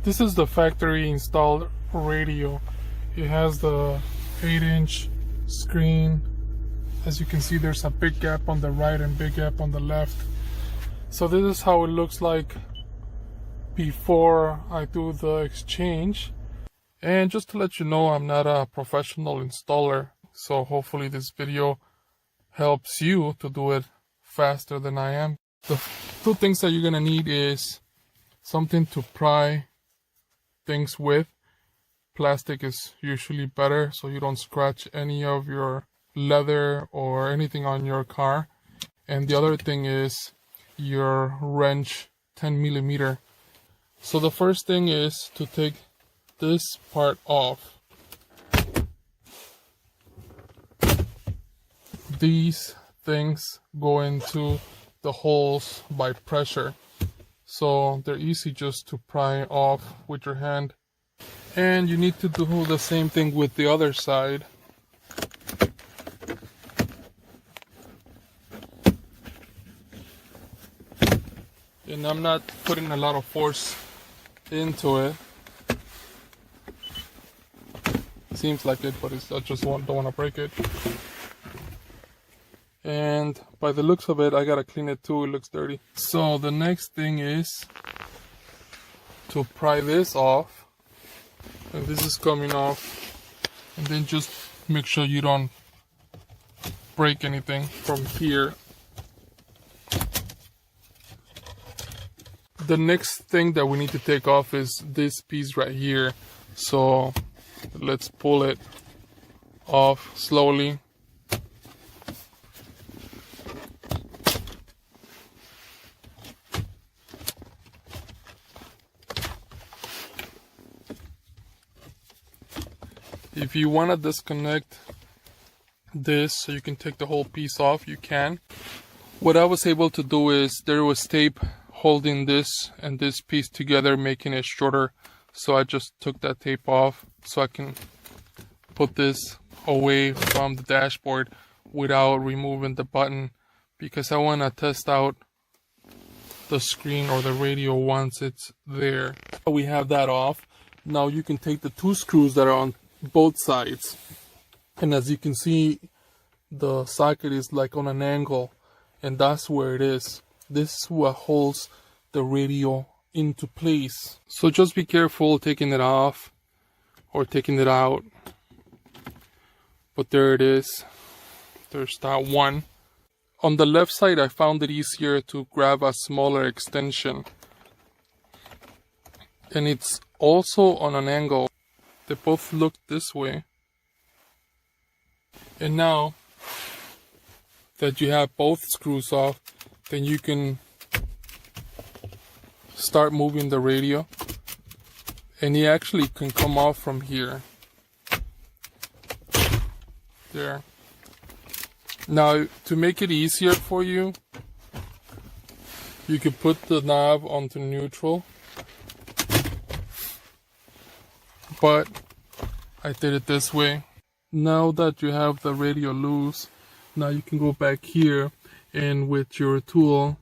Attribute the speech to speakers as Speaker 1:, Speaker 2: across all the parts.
Speaker 1: This is the factory installed radio. It has the 8-inch screen. As you can see, there's a big gap on the right and big gap on the left. So this is how it looks like before I do the exchange. And just to let you know, I'm not a professional installer, so hopefully this video helps you to do it faster than I am. The two things that you're gonna need is something to pry things with. Plastic is usually better so you don't scratch any of your leather or anything on your car. And the other thing is your wrench, 10mm. So the first thing is to take this part off. These things go into the holes by pressure, so they're easy just to pry off with your hand. And you need to do the same thing with the other side. And I'm not putting a lot of force into it. Seems like it, but I just don't want to break it. And by the looks of it, I gotta clean it too, it looks dirty. So the next thing is to pry this off. And this is coming off. And then just make sure you don't break anything from here. The next thing that we need to take off is this piece right here. So let's pull it off slowly. If you want to disconnect this so you can take the whole piece off, you can. What I was able to do is there was tape holding this and this piece together, making it shorter. So I just took that tape off so I can put this away from the dashboard without removing the button, because I want to test out the screen or the radio once it's there. We have that off. Now you can take the two screws that are on both sides, and as you can see, the socket is like on an angle, and that's where it is. This is what holds the radio into place. So just be careful taking it off or taking it out. But there it is. There's that one. On the left side, I found it easier to grab a smaller extension, and it's also on an angle. They both look this way. And now that you have both screws off, then you can start moving the radio, and it actually can come off from here. There. Now, to make it easier for you, you can put the knob onto neutral, but I did it this way. Now that you have the radio loose, now you can go back here, and with your tool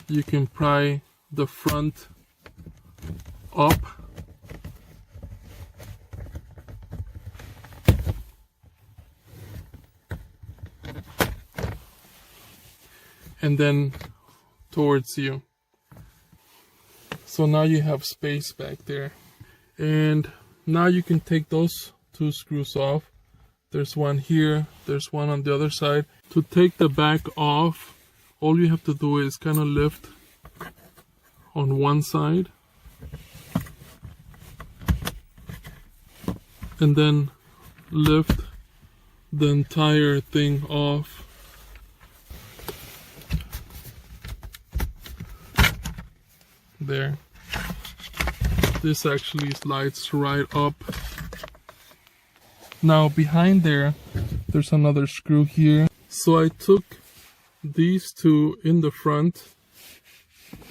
Speaker 1: you can pry the front up, and then towards you. So now you have space back there. And now you can take those two screws off. There's one here, there's one on the other side. To take the back off, all you have to do is kind of lift on one side and then lift the entire thing off. There. This actually slides right up. Now behind there's another screw here. So I took these two in the front,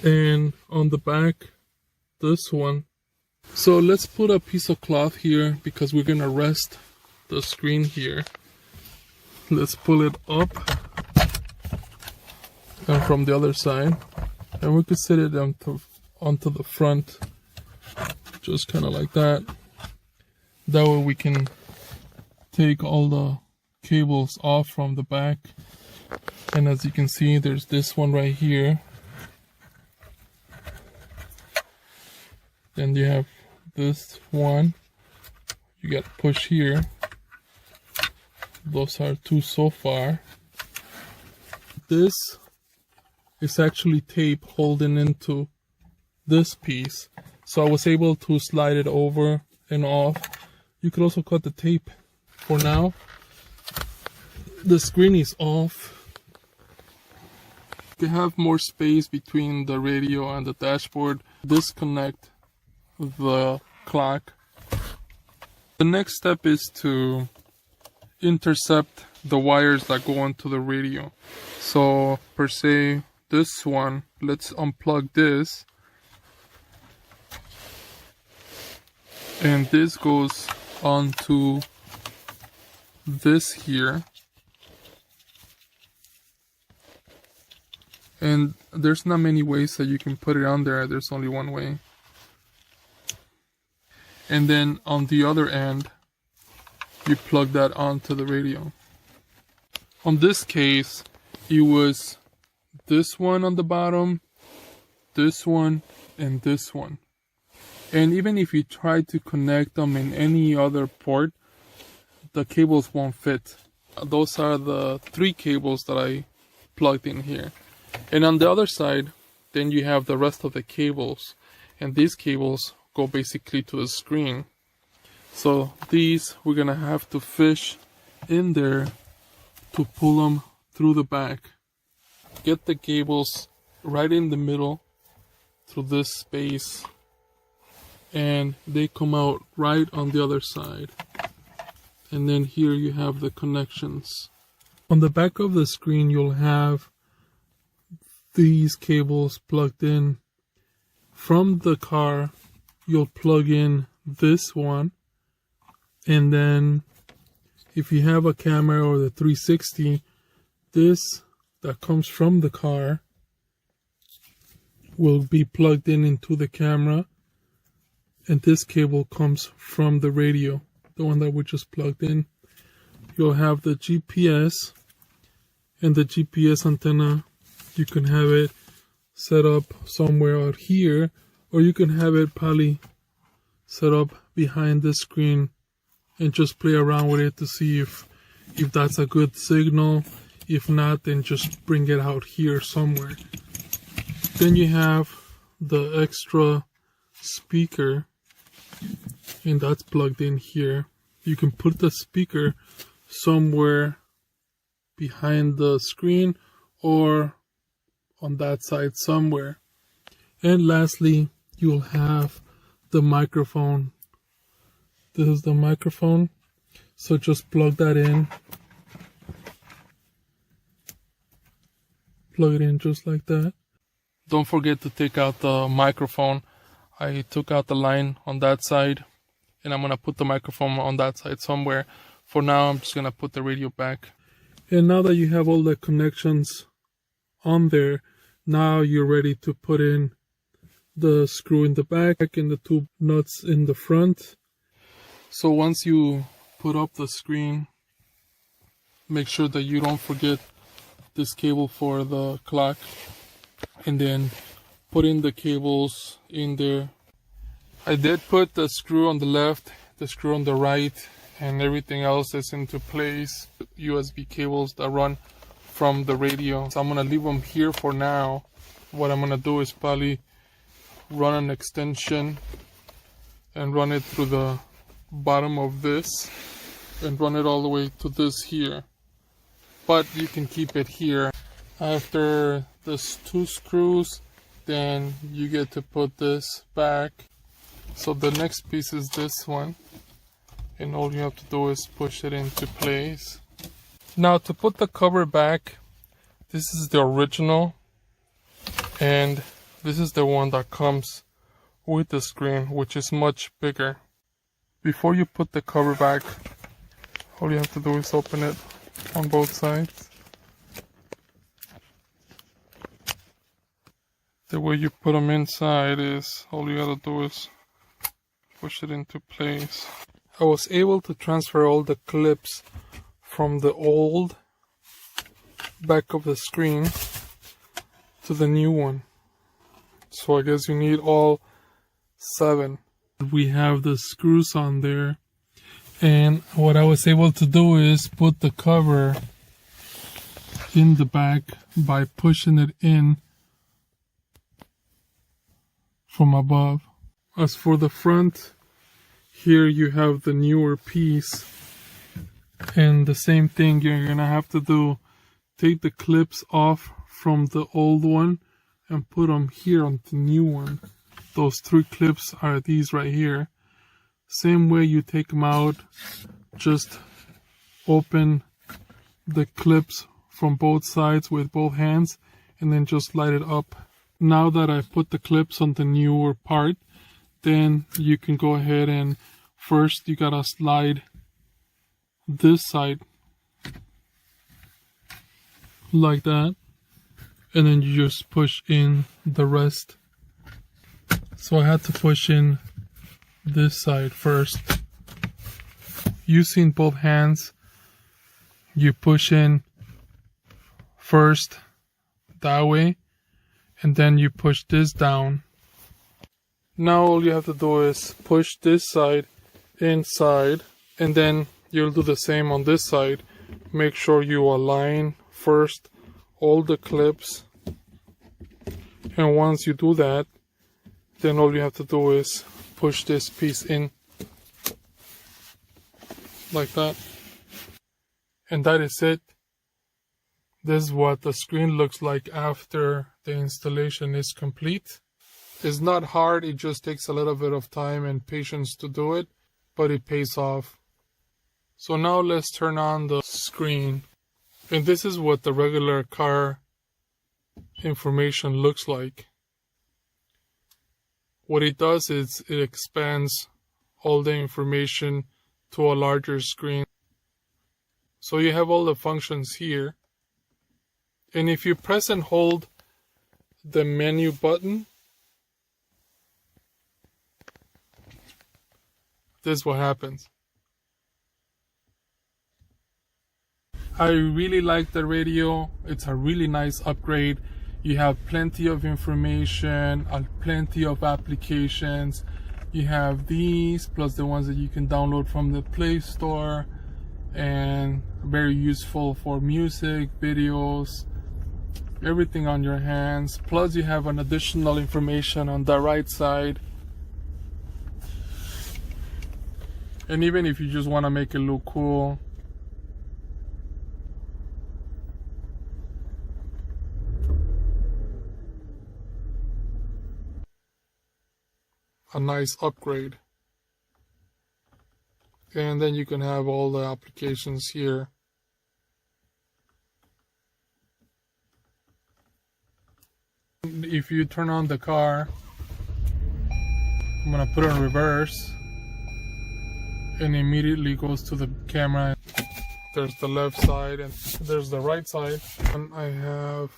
Speaker 1: and on the back this one. So let's put a piece of cloth here because we're gonna rest the screen here. Let's pull it up, and from the other side, and we could set it onto the front, just kind of like that. That way we can take all the cables off from the back. And as you can see, there's this one right here. Then you have this one. You got to push here. Those are two so far. This is actually tape holding into this piece. So I was able to slide it over and off. You could also cut the tape. For now, the screen is off. You have more space between the radio and the dashboard. Disconnect the clock. The next step is to intercept the wires that go onto the radio. So per se, this one, let's unplug this. And this goes onto this here. And there's not many ways that you can put it on there. There's only one way. And then on the other end, you plug that onto the radio. On this case, it was this one on the bottom, this one, and this one. And even if you try to connect them in any other port, the cables won't fit. Those are the 3 cables that I plugged in here. And on the other side, then you have the rest of the cables. And these cables go basically to the screen. So these, we're gonna have to fish in there to pull them through the back. Get the cables right in the middle through this space. And they come out right on the other side. And then here you have the connections. On the back of the screen, you'll have these cables plugged in. From the car, you'll plug in this one. And then if you have a camera or the 360, this that comes from the car will be plugged in into the camera. And this cable comes from the radio, the one that we just plugged in. You'll have the GPS, and the GPS antenna, you can have it set up somewhere out here, or you can have it probably set up behind the screen and just play around with it to see if that's a good signal. If not, then just bring it out here somewhere. Then you have the extra speaker, and that's plugged in here. You can put the speaker somewhere behind the screen or on that side somewhere. And lastly, you'll have the microphone. This is the microphone, so just plug that in. Plug it in just like that. Don't forget to take out the microphone. I took out the line on that side, and I'm going to put the microphone on that side somewhere. For now, I'm just going to put the radio back. And now that you have all the connections on there, now you're ready to put in the screw in the back and the 2 nuts in the front. So once you put up the screen, make sure that you don't forget this cable for the clock, and then put in the cables in there. I did put the screw on the left, the screw on the right, and everything else is into place. USB cables that run from the radio. So I'm gonna leave them here for now. What I'm gonna do is probably run an extension and run it through the bottom of this and run it all the way to this here. But you can keep it here. After there's 2 screws, then you get to put this back. So the next piece is this one, and all you have to do is push it into place. Now to put the cover back, this is the original, and this is the one that comes with the screen, which is much bigger. Before you put the cover back, all you have to do is open it on both sides. The way you put them inside is all you gotta do is push it into place. I was able to transfer all the clips from the old back of the screen to the new one. So I guess you need all 7. We have the screws on there, and what I was able to do is put the cover in the back by pushing it in from above. As for the front, here you have the newer piece, and the same thing you're gonna have to do. Take the clips off from the old one and put them here on the new one. Those 3 clips are these right here. Same way you take them out, just open the clips from both sides with both hands and then just light it up. Now that I put the clips on the newer part, then you can go ahead and first you gotta slide this side like that, and then you just push in the rest. So I had to push in this side first. Using both hands, you push in first that way, and then you push this down. Now all you have to do is push this side inside, and then you'll do the same on this side. Make sure you align first all the clips, and once you do that, then all you have to do is push this piece in like that, and that is it. This is what the screen looks like after the installation is complete. It's not hard, it just takes a little bit of time and patience to do it, but it pays off. So now let's turn on the screen, and this is what the regular car information looks like. What it does is it expands all the information to a larger screen. So you have all the functions here. And if you press and hold the menu button, this is what happens. I really like the radio. It's a really nice upgrade. You have plenty of information, plenty of applications. You have these plus the ones that you can download from the Play Store, and very useful for music, videos, everything on your hands. Plus you have an additional information on the right side. And even if you just want to make it look cool, a nice upgrade. And then you can have all the applications here. If you turn on the car, I'm gonna put it in reverse, and immediately goes to the camera. There's the left side and there's the right side. And I have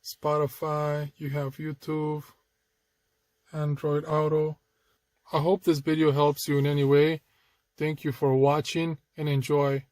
Speaker 1: Spotify, you have YouTube, Android Auto. I hope this video helps you in any way. Thank you for watching and enjoy.